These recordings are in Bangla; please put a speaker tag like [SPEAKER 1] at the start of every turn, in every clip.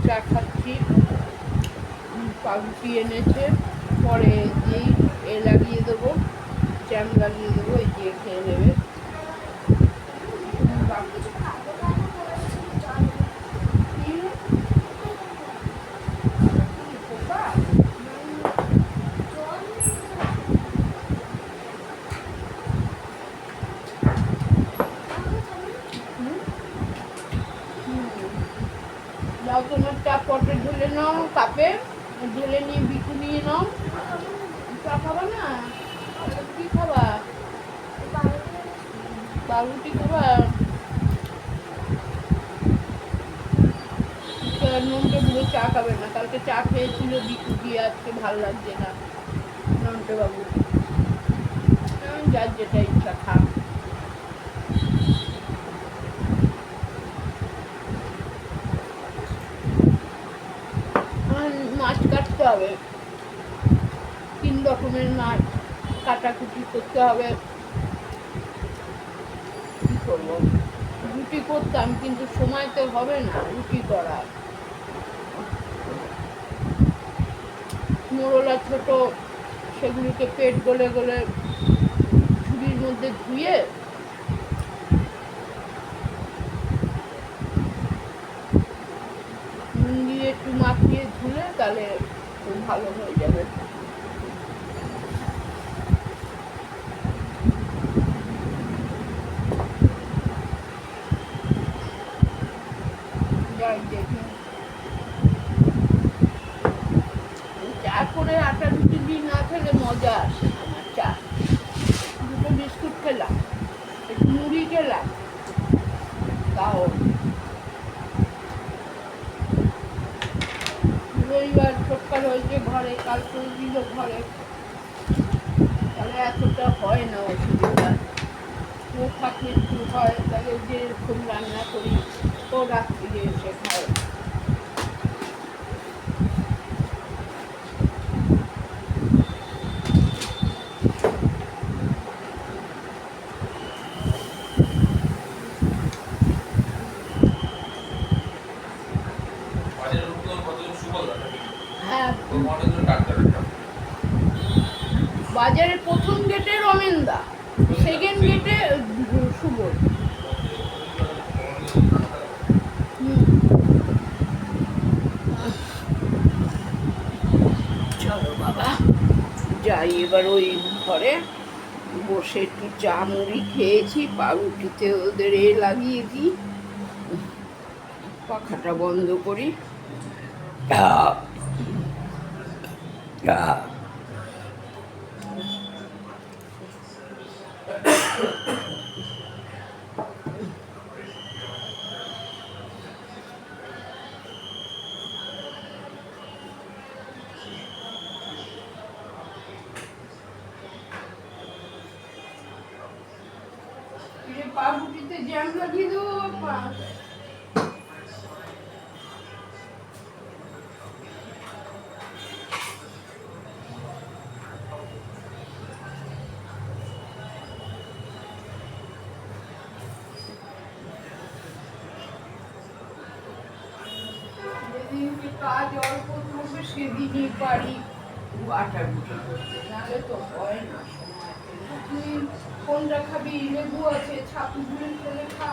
[SPEAKER 1] চা খাচ্ছি। পাউরুটি এনেছে, পরে যেই লাগিয়ে দেবো, জ্যাম লাগিয়ে দেবো, এই দিয়ে খেয়ে নেবে। যাও তোমার চা পটে ঢেলে নাও, কাপে ঢেলে নিয়ে বিকু নিয়ে নাও। চা খাবা না? কি খাবা? পাউরুটি খাবা? নন্টে বুড়ো চা খাবে না, কালকে চা খেয়েছিল বিকু দিয়ে, আজকে ভাল লাগছে না নন্টে বাবু। যার যেটা ইচ্ছা খা। মাছ কাটতে হবে, 3 রকমের মাছ কাটাকুটি করতে হবে। কি করবো, রুটি করতাম কিন্তু সময় তো হবে না রুটি করার। মোড়লা ছোট, সেগুলিকে পেট গলে গলে ঝুড়ির মধ্যে ধুয়ে নুন দিয়ে একটু মাখিয়ে ধুলে তাহলে খুব ভালো হয়ে যাবে। চা করে আটা রুটি দিয়ে না খেলে মজা আসে আমার। চা, দুটো বিস্কুট খেলাম, একটু মুড়ি খেলাম, তাও রবিবার ছোটকার হয়েছে ঘরে, কাল করে দিল ঘরে, তাহলে এতটা হয় না অসুবিধা। ও থাকলে একটু হয়, তাহলে যেরকম রান্না করি ও রাত্রিরে এসে খায়। হ্যাঁ, বাজারের প্রথম গেটে রমেনদা, সেকেন্ড গেটে সুবোধ। চলো বাবা যাই এবার ওই ঘরে বসে একটু চা মুড়ি খেয়েছি, পাউরুটিতে ওদের লাগিয়ে দিই, পাখাটা বন্ধ করি। পাউরুটিতে জ্যাম লাগিয়ে দেবো বাবা। যেদিনকে কাজ অল্প থাকবে সেদিনই পারি আটা রুটি করতে, নাহলে তো হয় না। তুই কোনটা খাবি? লেবু আছে, ছাতু গুঁড়ো করে খা।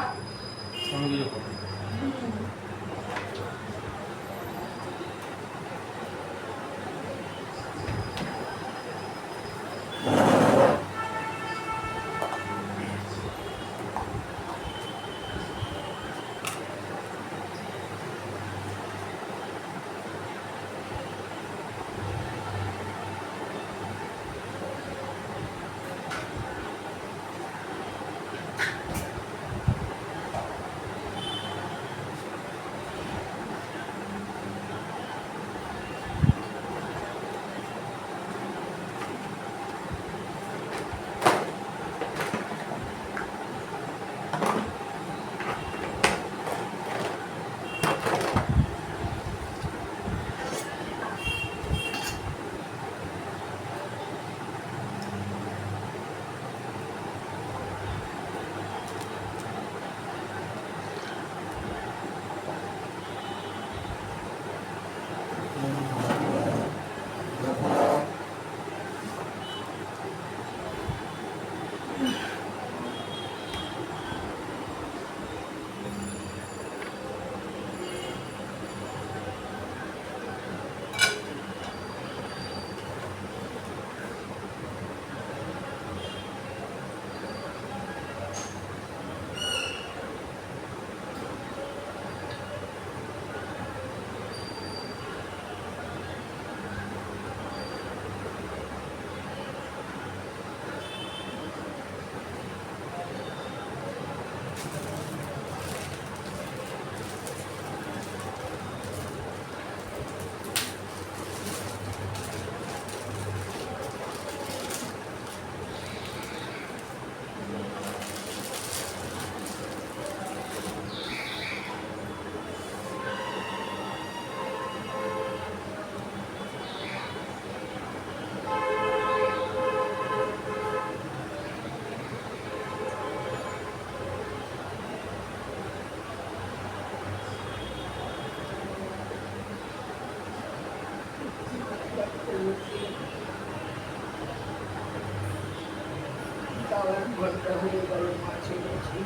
[SPEAKER 1] ঘন্টা হয়ে গেল মাছ এনেছি।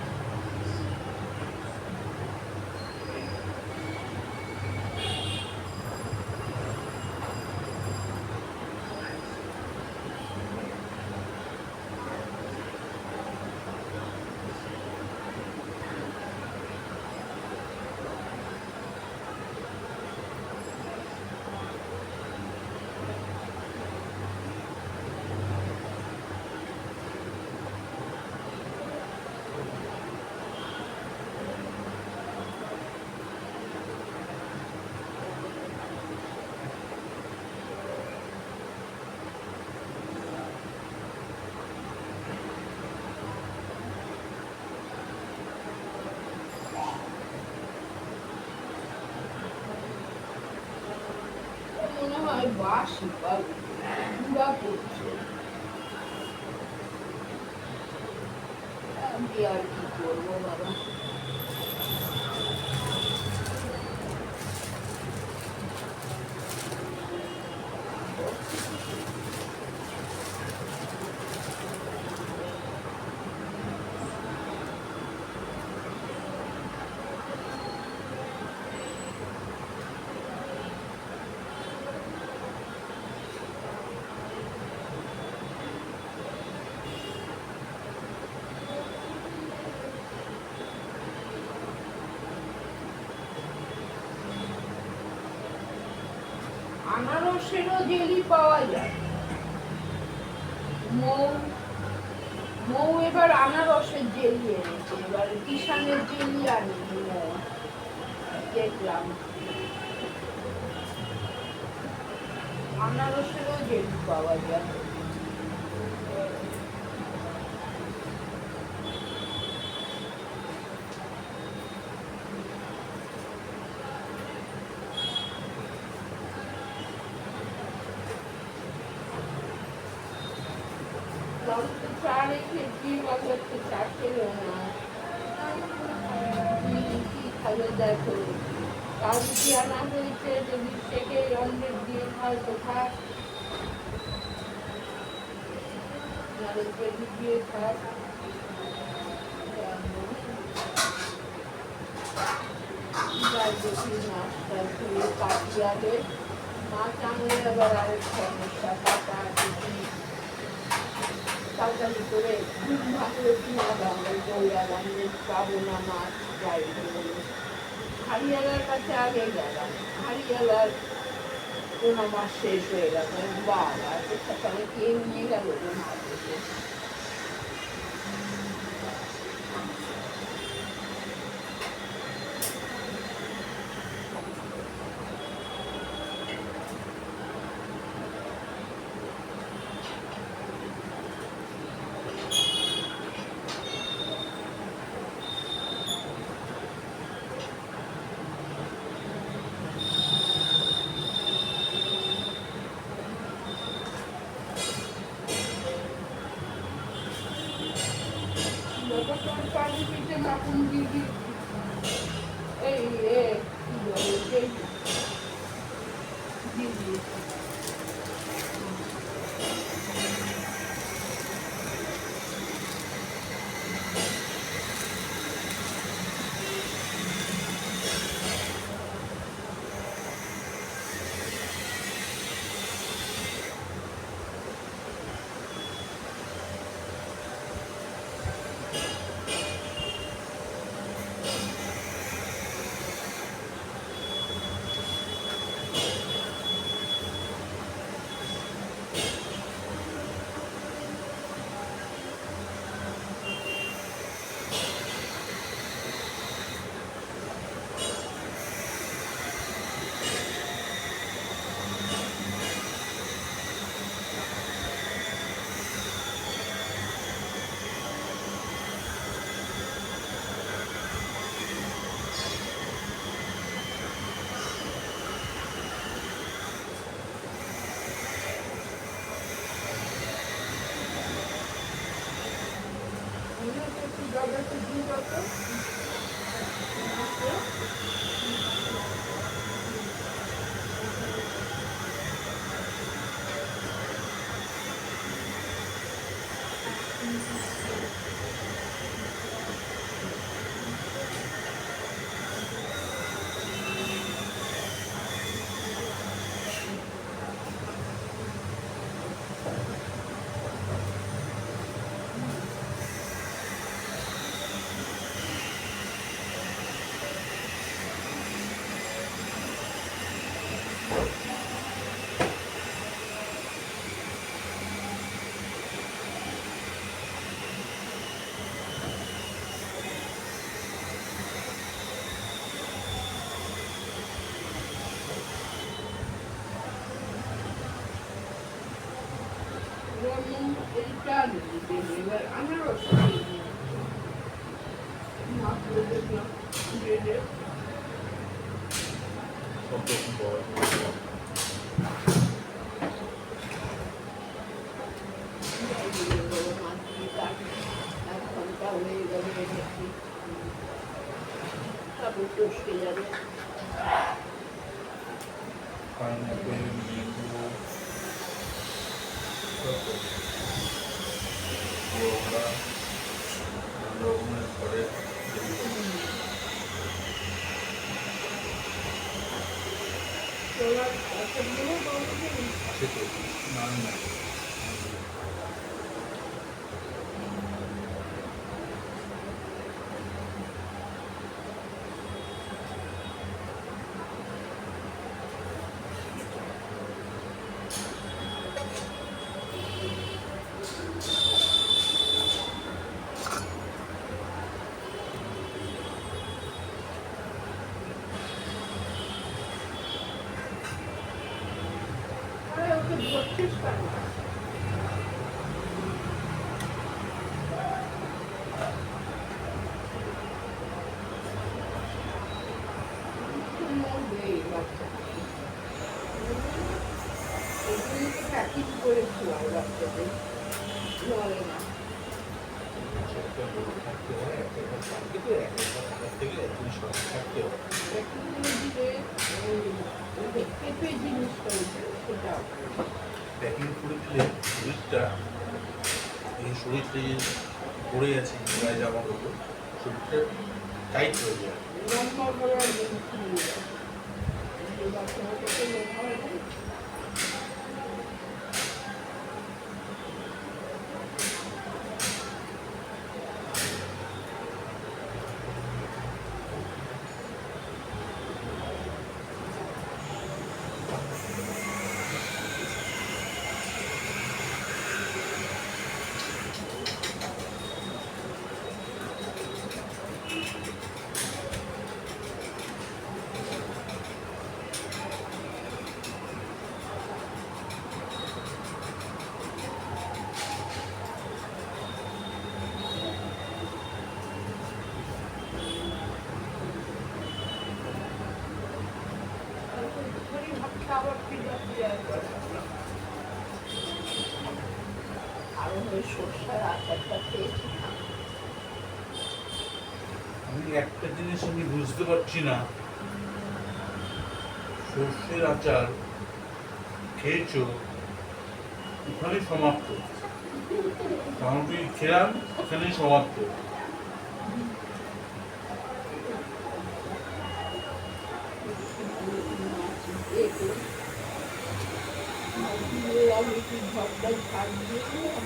[SPEAKER 1] মনে হয় বাসি পাবো, গুঁড়া পড়ছে। আমি আর কি করবো বাবা। আনারসেরও জেলি পাওয়া যায়। মৌ এবার আনারসের জেলি এনেছে, এবার কিষানের জেলি আনেনি মৌ, দেখলাম। আনারসেরও জেলি পাওয়া যায়। চা রেখেছি, বাচ্চাকে চা খেলো না। কি খাবে দেখো, কাল কি আনা হয়েছে, যদি সেকে অমলেট দিয়ে খায় তো খাক, নাহলে জেলি দিয়ে খাক। দেখি মাছটা ধুয়ে কাটি আগে, মাছ আনলে আবার আরেক সমস্যা, কাটা তাড়াতাড়ি করে ভাবলে কিনা বাংলা দৌড়ালাম, পাবো না মাছ, যাই হারিয়ালার কাছে আগে গেলাম, হারিয়ালার কোনো মাছ শেষ হয়ে গেল, বাবা সকালে কে নিয়ে গেল মাছ এসে। চাল এবার আনারস মাছ দেখলাম ব্রেডে
[SPEAKER 2] সব রকম পাওয়া যায়।
[SPEAKER 1] মাছ দিয়ে কাটি 1 ঘন্টা হয়ে যাবে রেখেছি তারপর টসকে যাবে
[SPEAKER 2] পাইনাপেল, লেবু, আমরা রকমের ঘরে তৈরি করি। আছে তো নান না
[SPEAKER 1] ওকে ধরছিস কেন প্যাকিং করেছিলাম বাচ্চাদের নলে না
[SPEAKER 2] একটা বড় থাকতে হয়, একটা ঘর থাকতে তো একটা ঘর থাকার থেকে একদিন সবাই থাকতে হয়।
[SPEAKER 1] প্যাকিং করে দিলে ওই পেঁপে জিনিসটা সেটা
[SPEAKER 2] প্যাকিং করে দিলে শরীরটা এই শরীরটা যে পড়ে আছে গায়ে জামা কাপড় শরীরটা টাইট হয়ে যায়।
[SPEAKER 1] লম্বা করে একদম খুলে যায় বাচ্চাদেরকে লম্বা হয় না আবার ফিরে আরো ওই সর্ষার আচারটা খেয়েছি না
[SPEAKER 2] আমি একটা জিনিস আমি বুঝতে পারছি না, সর্ষের আচার খেয়েছো ওখানেই সমাপ্ত, মোটামুটি খেলাম ওখানেই সমাপ্ত।
[SPEAKER 1] আমি কি ঝপটাই ছাড় দিয়েছিলাম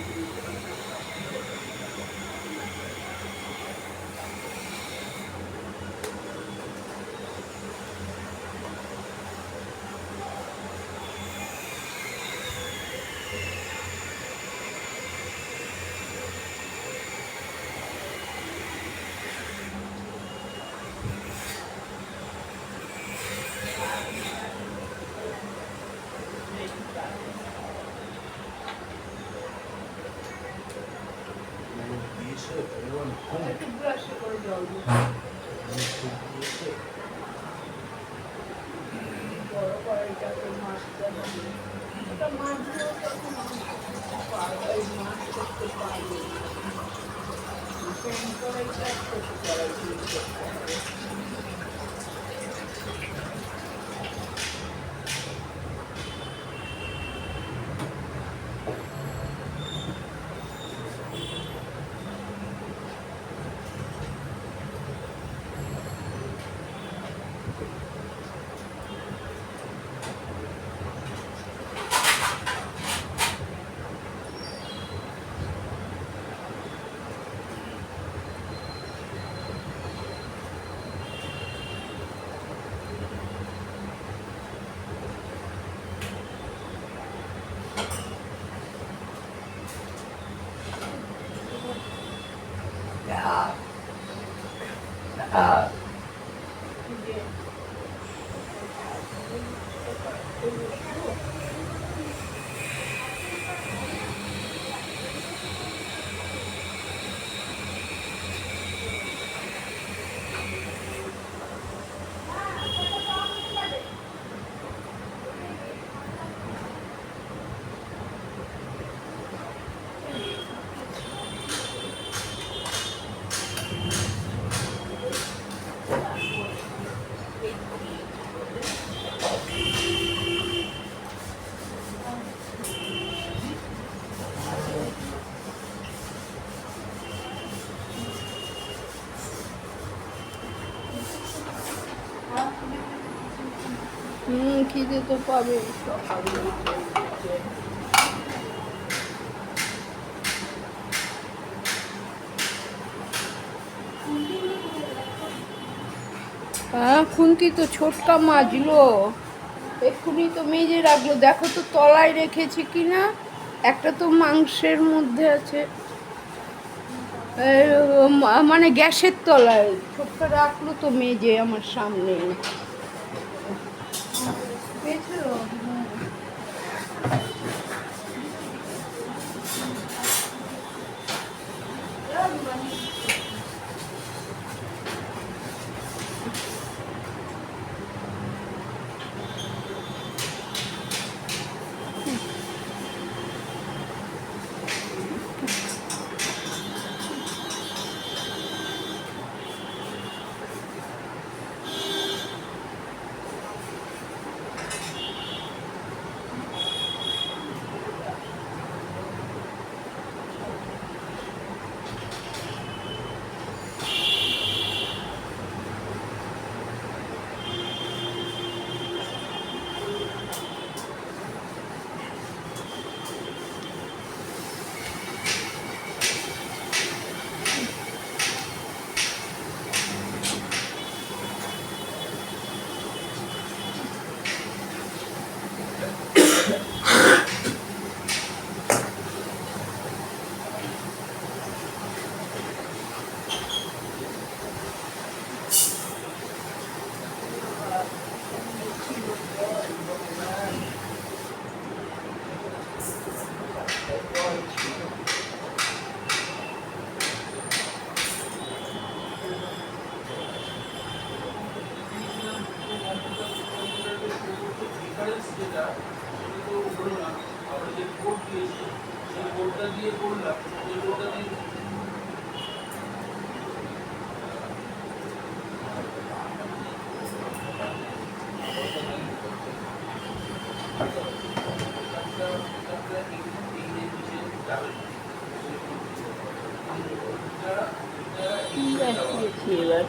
[SPEAKER 1] একটু ব্রাশে করে জল বড় কড়াইটাতে মাছটা হবে ওটা মাছ দিয়েও তখন ওই মাছ করতে পারবে কড়াইটা ছোট কড়াই দিয়ে করতে হবে খিদে তো পাবে সকাল হয়েছে। হ্যাঁ, খুন্তি তো ছোটকা মাজলো, এক্ষুনি তো মেজে রাখলো। দেখো তো তলায় রেখেছে কিনা, একটা তো মাংসের মধ্যে আছে, মানে গ্যাসের তলায় ছোটকা রাখলো তো মেজে আমার সামনে। পেয়েছিল?
[SPEAKER 2] যেটা তো হলো না, আমরা যে কোড দিয়েছি সেই কোডটা দিয়ে করলাম, সেই কোডটা দিয়ে
[SPEAKER 1] এবার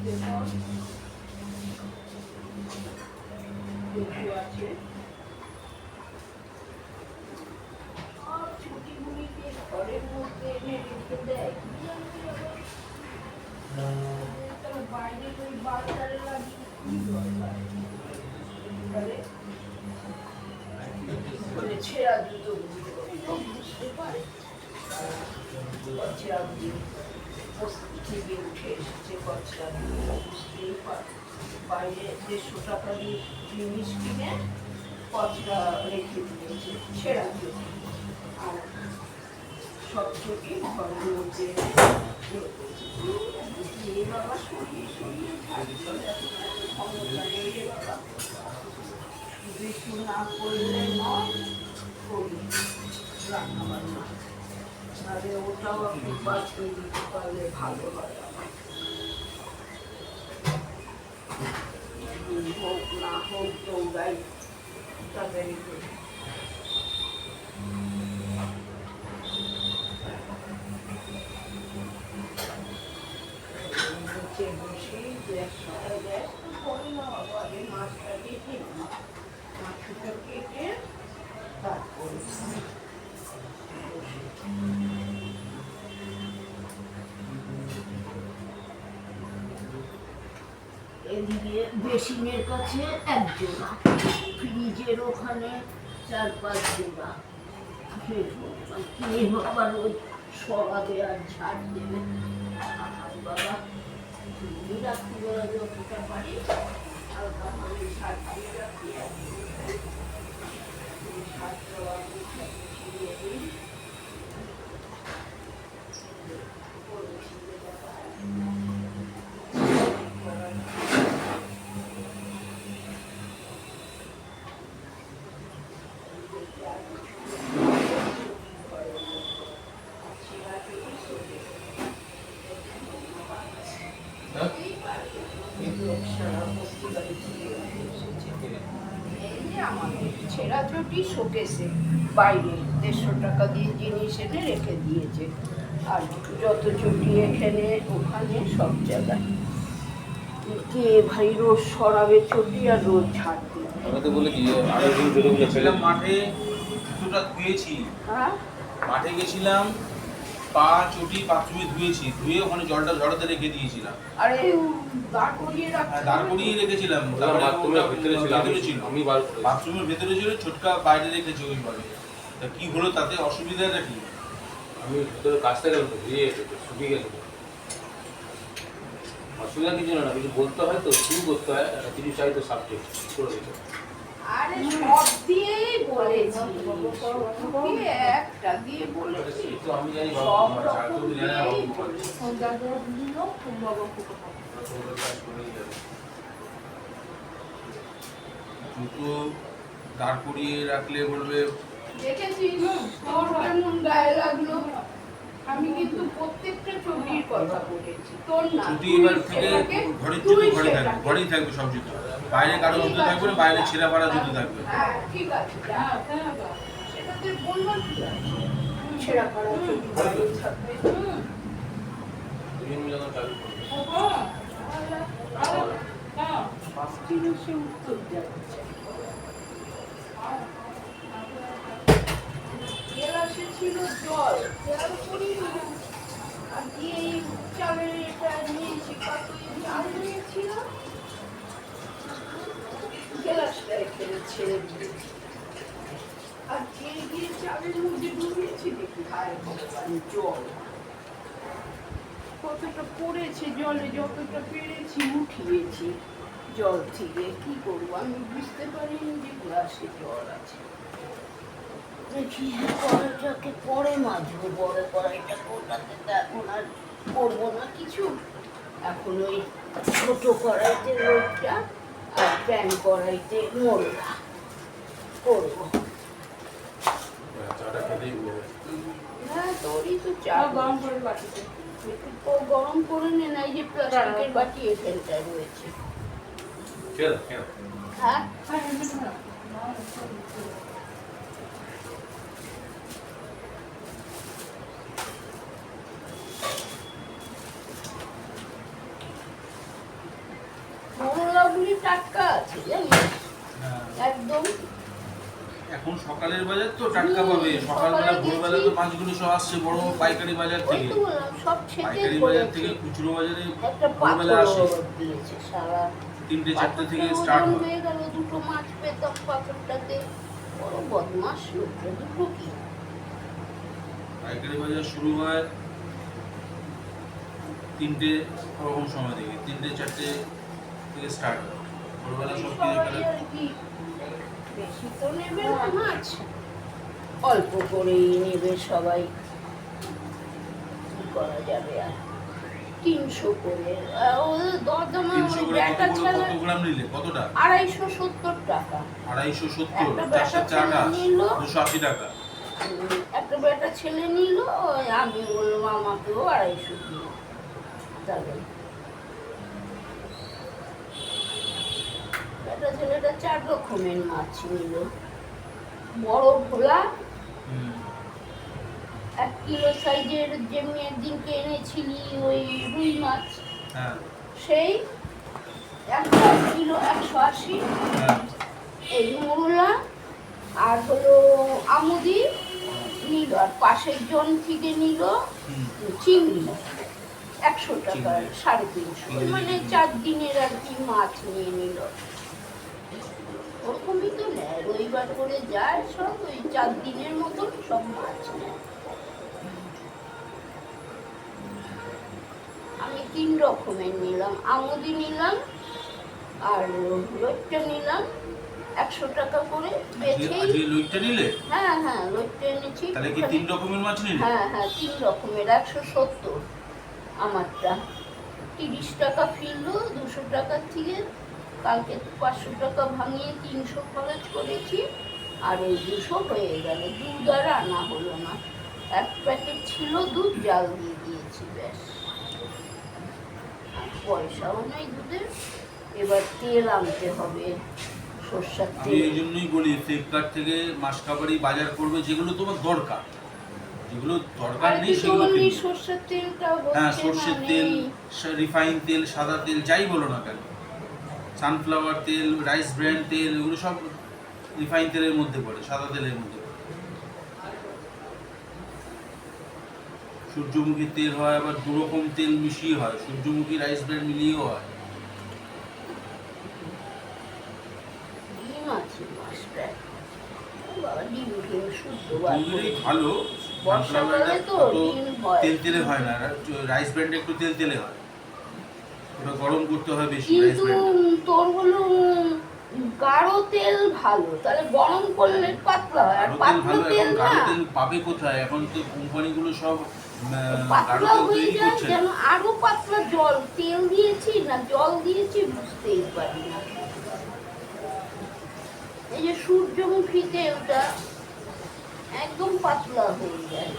[SPEAKER 1] লেবু আছে আর ছুটিগুলিকে ঘরের মধ্যে এনে রেখে দেয় কি জানি আবার। তার বাইরে ওই বাজারে লাগিয়ে কি দরকার এবারে মানে ছেঁড়া জুতো বুঝতে পারে ছেঁড়া থেকে উঠে এসেছে বাচ্চা বুঝতেই পারে বাইরে 150 টাকা দিয়ে জিনিস কিনে কচরা রেখে দিয়েছে ছেঁড়া জুতো আর সব থেকে ঘরের মধ্যে যে বাবা সরিয়ে সরিয়ে ক্ষমতা নেই রে বাবা কিছু না করলে নয় করি রান্না বান্না তাহলে ওটাও আপনি বাঁচিয়ে দিতে পারলে ভালো হয় আমার হোক না হোক দৌড়াই তাড়াতাড়ি করি নিচে বসে গ্যাসটা গ্যাস তো পরে না বাবা আগে মাছটা কেটে মাছটা কেটে তারপরে এদিকে বেসিনের কাছে 1 জোড়া ফ্রিজের ওখানে 4-5 জোড়া কে বাবা রোজ সরাবে আর ঝাড় দেবে বাবা রাত্রিবেলা যতটা পারি হালকা ভাবে ঝাড় দিয়ে রাখি ছেঁড়া চটি শোকেসে বাইরে 150 টাকা দিয়ে জিনিস এনে রেখে দিয়েছে আর যত চটি এখানে ওখানে সব জায়গায় কে ভাই রোজ সরাবে চটি আর রোজ ঝাড় দিবে
[SPEAKER 2] মাঠে জুতোটা ধুয়েছি
[SPEAKER 1] হ্যাঁ
[SPEAKER 2] মাঠে গেছিলাম পা চটি বাথরুমে ধুয়েছি ধুয়ে ওখানে জলটা ঝরাতে রেখে দিয়েছিলাম
[SPEAKER 1] আরে দাঁড় করিয়ে
[SPEAKER 2] রেখেছিলাম বাথরুমের ভেতরে ছিল ছোটকা বাইরে রেখেছি ওই বলে তা কি হলো তাতে অসুবিধাটা কি
[SPEAKER 3] আমি ভিতরে কাজটা গেল তো ধুয়ে শুকিয়ে গেল অসুবিধা কিছু না কিছু বলতে হয় তো শুরু করতে হয় একটা 30 চাই তো সাবজেক্ট করে দিতে
[SPEAKER 1] আরে সব দিয়েই বলেছি একটা দিয়ে বলেছি
[SPEAKER 3] তো আমি জানি
[SPEAKER 1] সব
[SPEAKER 3] বাবা
[SPEAKER 2] জুতো দাঁড় করিয়ে রাখলে বলবে
[SPEAKER 1] দেখেছিস তোর কেমন গায়ে লাগলো আমি কিন্তু প্রত্যেকটা ছবির কথা বলেছি তোর না
[SPEAKER 2] ছুটি এবার থেকে ঘরের জুতো ঘরেই থাকবে সব জুতো বাইরে কারো জুতো থাকবে না বাইরে ছেঁড়া পাড়া জুতো থাকবে
[SPEAKER 1] হ্যাঁ ঠিক আছে সেটাতে বললাম কি আছে ছেঁড়া পাড়া ছবি বাইরে থাকবে
[SPEAKER 3] দুজন মিলে চালু করবে
[SPEAKER 1] সে উত্তর যাচ্ছে গ্লাসে ছিল জল খেয়াল করিনি আর দিয়ে এই চালের এটা নিয়েছি কাকুয়ে চাল নিয়েছিল গ্লাসটা এখানে ছেড়ে দিয়েছি আর খেয়ে গিয়ে চালের মধ্যে ডুবিয়েছি দেখি হায় ভগবান জল কতটা পড়েছে জলে যতটা পেরেছি উঠিয়েছি জল থেকে কি করবো আমি বুঝতে পারিনি যে গ্লাসে জল আছে দেখি কড়াইটাকে পরে মাজবো বড় কড়াইটা ওটাতে তো এখন আর করবো না কিছু এখন ওই ছোট কড়াইতে রোদটা আর প্যান কড়াইতে মোড়া করবো
[SPEAKER 3] চাটা খেতেই বলে
[SPEAKER 1] হ্যাঁ তোরই তো চা গরম করে বাটিতে গরম করে নে না এই যে প্লাস্টিকের বাটি এখানটায় রয়েছে হ্যাঁ টাটকা আছে জানিস,
[SPEAKER 2] হ্যাঁ,
[SPEAKER 1] একদম।
[SPEAKER 2] এখন সকালের বাজার তো টাটকা পাবে, সকালবেলা
[SPEAKER 1] সকালে
[SPEAKER 2] ভোরবেলা
[SPEAKER 1] গেছি।
[SPEAKER 2] তো মাছগুলো সব আসছে বড় পাইকারি বাজার
[SPEAKER 1] ওই
[SPEAKER 2] থেকে,
[SPEAKER 1] তো বললাম সব ছেটে
[SPEAKER 2] পাইকারি বাজার
[SPEAKER 1] করেছে।
[SPEAKER 2] থেকে খুচরো বাজারে
[SPEAKER 1] একটা
[SPEAKER 2] ভোরবেলা আসে,
[SPEAKER 1] পাথর দিয়েছে সারা
[SPEAKER 2] 3টে 4টে থেকে
[SPEAKER 1] পাথরটার
[SPEAKER 2] স্টার্ট
[SPEAKER 1] ওজন
[SPEAKER 2] হয়।
[SPEAKER 1] হয়ে গেল, দুটো মাছ পেতাম পাথরটাতে। বড় বদমাস লোকটা, দুটো কি
[SPEAKER 2] পাইকারি বাজার শুরু হয় 3টে ওরকম সময় থেকে, 3টে 4টে থেকে স্টার্ট হয়। ভোরবেলা সব কিনে
[SPEAKER 1] সবাই
[SPEAKER 2] ফেলে।
[SPEAKER 1] আর কি বেশি তো নেবে না মাছ, অল্প করেই নেবে সবাই, কি করা যাবে আর। 300 করে ওদের দরদাম
[SPEAKER 2] 300 করে
[SPEAKER 1] ব্যাটা
[SPEAKER 2] কত
[SPEAKER 1] ছাড়া
[SPEAKER 2] গ্রাম নিলে কতটা?
[SPEAKER 1] 270 টাকা।
[SPEAKER 2] 270,
[SPEAKER 1] একটা
[SPEAKER 2] 4
[SPEAKER 1] ব্যাটা
[SPEAKER 2] 7
[SPEAKER 1] ছেলে
[SPEAKER 2] 8
[SPEAKER 1] নিল,
[SPEAKER 2] 280 টাকা।
[SPEAKER 1] একটা বেটা ছেলে নিল, ওই আমি বললাম আমাকেও 250 দিল। তাহলে বেটা ছেলেটা 4 রকমের মাছ নিল। বড় ভোলা
[SPEAKER 2] হুম,
[SPEAKER 1] 1 কিলো সাইজের, যেমনি একদিনকে এনেছিলি ওই রুই মাছ,
[SPEAKER 2] হ্যাঁ
[SPEAKER 1] সেই 1 কিলো 180।
[SPEAKER 2] হ্যাঁ,
[SPEAKER 1] এই মোরলা আর হলো আমুদি নিল, আর পাশের জন থেকে নিল
[SPEAKER 2] হুম,
[SPEAKER 1] চিংড়ি 100 টাকা,
[SPEAKER 2] চিংড়ি।
[SPEAKER 1] 350, মানে 4 দিনের আর কি মাছ নিয়ে নিল। ওরকমই তো নেয়, রবিবার করে যায় সব, ওই 4 দিনের মতন সব মাছ নেয়। আমি 3 রকমের নিলাম, আমুদি নিলাম আর লইট্টা নিলাম 100 টাকা করে বেছেই।
[SPEAKER 2] আজকে লইট্টা নিলে?
[SPEAKER 1] হ্যাঁ হ্যাঁ, লইট্টা এনেছি।
[SPEAKER 2] তাহলে কি 3 রকমের মাছ নিলে?
[SPEAKER 1] হ্যাঁ হ্যাঁ, 3 রকমের 170 আমারটা। 30 টাকা ফিরলো 200 টাকার থেকে। কালকে 500 টাকা ভাঙিয়ে 300 খরচ করেছি, আর ওই 200 হয়ে গেল। দুধ আর আনা হলো না, 1 প্যাকেট ছিল দুধ, জাল দিয়ে দিয়েছি ব্যাস। আর পয়সাও নেই দুধের। এবার তেল আনতে হবে, সর্ষের
[SPEAKER 2] আমি
[SPEAKER 1] তেল।
[SPEAKER 2] এই জন্যই বলি ফ্লিপকার্ট থেকে মাসকাবারি বাজার করবে যেগুলো তোমার দরকার, যেগুলো দরকার
[SPEAKER 1] আর
[SPEAKER 2] নেই
[SPEAKER 1] কি
[SPEAKER 2] সেগুলো
[SPEAKER 1] বললি,
[SPEAKER 2] কিনবে।
[SPEAKER 1] সর্ষের তেলটা
[SPEAKER 2] হ্যাঁ,
[SPEAKER 1] হচ্ছে না,
[SPEAKER 2] সর্ষের তেল,
[SPEAKER 1] নেই।
[SPEAKER 2] রিফাইন তেল, সাদা তেল, যাই বলো না কেন, সানফ্লাওয়ার তেল, রাইস ব্র্যান্ড তেল, এগুলো সব রিফাইন তেলের মধ্যে পড়ে, সাদা তেলের মধ্যে পড়ে। সূর্যমুখী তেল হয়, আবার 2 রকম তেল মিশিয়ে হয়, সূর্যমুখী রাইস ব্র্যান্ড মিলিয়েও হয়।
[SPEAKER 1] ডিম আছে মাছটায়, বাবা ডিম খেয়ে শুদ্ধ
[SPEAKER 2] দুধেরই ভালো,
[SPEAKER 1] বর্ষাকালে তো
[SPEAKER 2] অত
[SPEAKER 1] ডিম হয়,
[SPEAKER 2] তেল তেলে হয় না, রাইস ব্র্যান্ড একটু তেল তেলে হয়, ওটা গরম করতে হয় বেশি রাইস
[SPEAKER 1] কিন্তু
[SPEAKER 2] ব্র্যান্ড।
[SPEAKER 1] তোর হলো গাঢ় তেল ভালো, তাহলে গরম করলে পাতলা হয়, আর
[SPEAKER 2] গাঢ় তেল
[SPEAKER 1] পাতলা
[SPEAKER 2] ভালো,
[SPEAKER 1] তেল
[SPEAKER 2] এখন
[SPEAKER 1] না
[SPEAKER 2] গাঢ় তেল পাবে কোথায়? এখন তো কোম্পানিগুলো সব গাঢ়
[SPEAKER 1] পাতলা
[SPEAKER 2] তেল
[SPEAKER 1] হয়ে
[SPEAKER 2] তৈরি
[SPEAKER 1] যায়,
[SPEAKER 2] করছে
[SPEAKER 1] যেন
[SPEAKER 2] না।
[SPEAKER 1] আরো পাতলা। জল তেল দিয়েছি না জল দিয়েছি বুঝতেই পারি না। এই যে সূর্যমুখী তেলটা একদম পাতলা হয়ে যায়।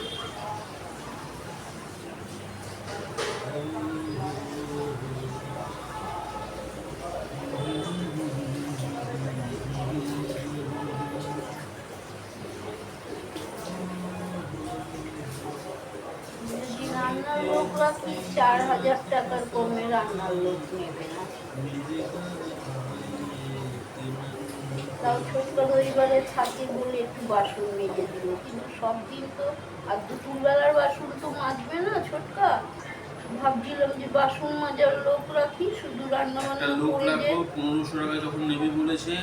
[SPEAKER 1] যদি রান্নার লোক রাখি 4,000 টাকার কমে রান্নার লোক নেবে না। তাও ছোট্ট রবিবারে থাকে বলে একটু বাসন মেজে দিল, কিন্তু সব দিন তো আর দুপুরবেলার বাসন তো মাজবে না ছোটকা। ভাবছিলাম যে বাসন মাজার লোক রাখি, শুধু রান্না
[SPEAKER 2] একটা
[SPEAKER 1] বান্না
[SPEAKER 2] লোক
[SPEAKER 1] করে যে
[SPEAKER 2] লাগবে 1500 টাকা যখন নেবে বলেছে।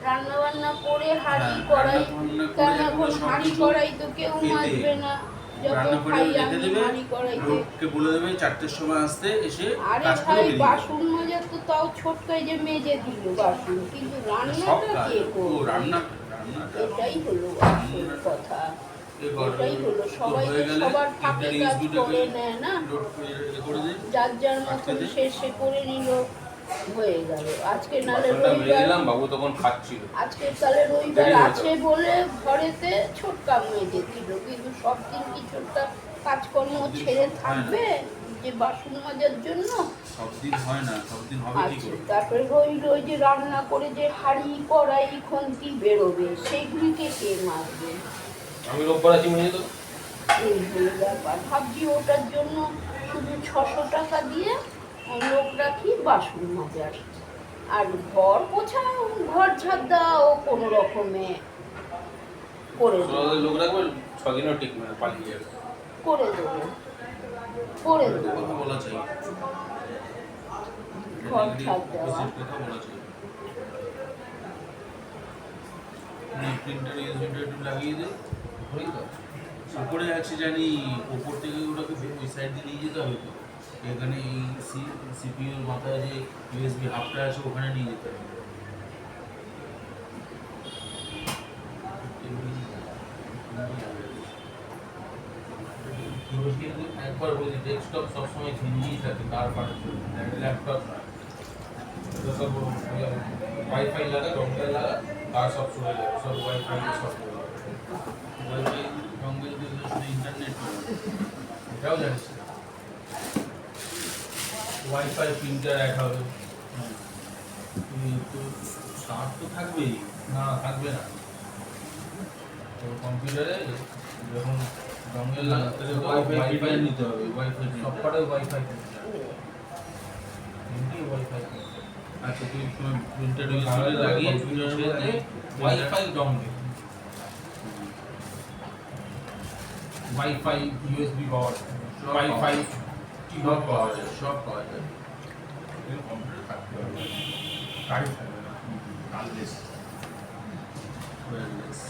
[SPEAKER 1] রান্না বান্না করে হাঁড়ি
[SPEAKER 2] হ্যাঁ,
[SPEAKER 1] কড়াই,
[SPEAKER 2] রান্না বান্না করে
[SPEAKER 1] কারণ
[SPEAKER 2] একবারে
[SPEAKER 1] এখন
[SPEAKER 2] সব
[SPEAKER 1] হাঁড়ি
[SPEAKER 2] কিছু
[SPEAKER 1] কড়াই তো কেউ
[SPEAKER 2] পেতে।
[SPEAKER 1] মাজবে না, যত
[SPEAKER 2] রান্না করে
[SPEAKER 1] খাই
[SPEAKER 2] রেখে
[SPEAKER 1] আমি
[SPEAKER 2] দেবে,
[SPEAKER 1] হাঁড়ি কড়াইতে।
[SPEAKER 2] লোককে বলে দেবে 4টের সময় আসতে, এসে
[SPEAKER 1] আরে
[SPEAKER 2] কাজ করে
[SPEAKER 1] ভাই,
[SPEAKER 2] বেরিয়ে যাবে।
[SPEAKER 1] বাসন মাজার তো তাও ছোটকাই যে মেজে দিল বাসন, কিন্তু
[SPEAKER 2] সব
[SPEAKER 1] রান্নাটা
[SPEAKER 2] কাজ,
[SPEAKER 1] কে
[SPEAKER 2] ও
[SPEAKER 1] করবে?
[SPEAKER 2] রান্নাটা
[SPEAKER 1] এটাই হলো আসল কথা।
[SPEAKER 2] এ কর,
[SPEAKER 1] এটাই হলো,
[SPEAKER 2] তোর
[SPEAKER 1] সবাই
[SPEAKER 2] হয়ে
[SPEAKER 1] তো
[SPEAKER 2] গেলে
[SPEAKER 1] সবার ফাঁকে
[SPEAKER 2] তিনটে
[SPEAKER 1] কাজ
[SPEAKER 2] USB টাকে
[SPEAKER 1] করে নেয় না,
[SPEAKER 2] লোড করে দে,
[SPEAKER 1] যার যার মতন
[SPEAKER 2] আটকে দে।
[SPEAKER 1] শেষে করে নিল, হয়ে গেল। আজকে নালে
[SPEAKER 3] বাসনটা মেজে
[SPEAKER 1] রবিবার,
[SPEAKER 3] দিলাম, বাবু তখন খাচ্ছিল।
[SPEAKER 1] আজকে তাহলে রবিবার
[SPEAKER 3] দেরি হয়ে
[SPEAKER 1] আছে
[SPEAKER 3] যাবে।
[SPEAKER 1] বলে ঘরেতে ছোটকা মেজে দিল, কিন্তু সব দিন কি ছোটকা কাজকর্ম ছেড়ে থাকবে যে বাসন মাজার জন্য?
[SPEAKER 2] সব দিন হয় না, সব দিন হবে কি
[SPEAKER 1] আচ্ছা,
[SPEAKER 2] করে?
[SPEAKER 1] তারপরে রইল ওই যে রান্না করে যে হাঁড়ি কড়াই খুন্তি বেরোবে, সেইগুলিকে কে মাজবে?
[SPEAKER 3] আমি রোববার আছি মেজে দেবো।
[SPEAKER 1] এই হলো ব্যাপার। ভাবছি ওটার জন্য শুধু 600 টাকা দিয়ে লোক রাখি বাসন মাজার। আর ঘর পোছা ঘর ঝাড় দেওয়া কোনো রকমে করে দেবো
[SPEAKER 3] সকালে লোক রাখবে 6 দিনও ঠিক মানে পালিয়ে যাবে।
[SPEAKER 1] করে দেবো করে
[SPEAKER 2] একটু
[SPEAKER 1] দেবো
[SPEAKER 2] কথা বলা চাই
[SPEAKER 1] ঘর ঝাড় দেওয়া
[SPEAKER 2] কথা বলা চাই প্রিন্টার ইউএসবিটা একটু লাগিয়ে দে ওই তো উপরে আছে জানি উপর থেকে ওটাকে ওই সাইড দিয়ে নিয়ে যেতে হবে তো এখানে এই সিপিইউর মাথায় যে ইউএসবি হাবটা আছে ওখানে নিয়ে যেতে হবে একবার বলি ডেস্কটপ সবসময় ঝিঞ্জিই থাকে তার পাশে ল্যাপটপ না এটা সব ওয়াইফাই লাগা ডঙ্গেল লাগা তার সব চলে যাবে সব ওয়াইফাই সব ওয়াইফাই ডঙ্গেল দিয়ে শুধু ইন্টারনেট এটাও জানিস ওয়াইফাই প্রিন্টার অ্যাড হবে তো তার তো থাকবেই না থাকবে না তো কম্পিউটারে যখন ডঙ্গেল লাগাতে ওয়াইফাই নিতে হবে ওয়াইফাই সব কটাই ওয়াইফাই ওয়াইফাই আচ্ছা তুই প্রিন্টার ইউএসবি লাগিয়ে কম্পিউটারের মধ্যে ওয়াইফাই ডঙ্গেল ওয়াইফাই ইউএসবি পাওয়ার ওয়াইফাই সব পাওয়া যায় সব পাওয়া যায় কম্পিউটার থাকতে হবে গাড়ি থাকবে না কাললেস ওয়্যারলেস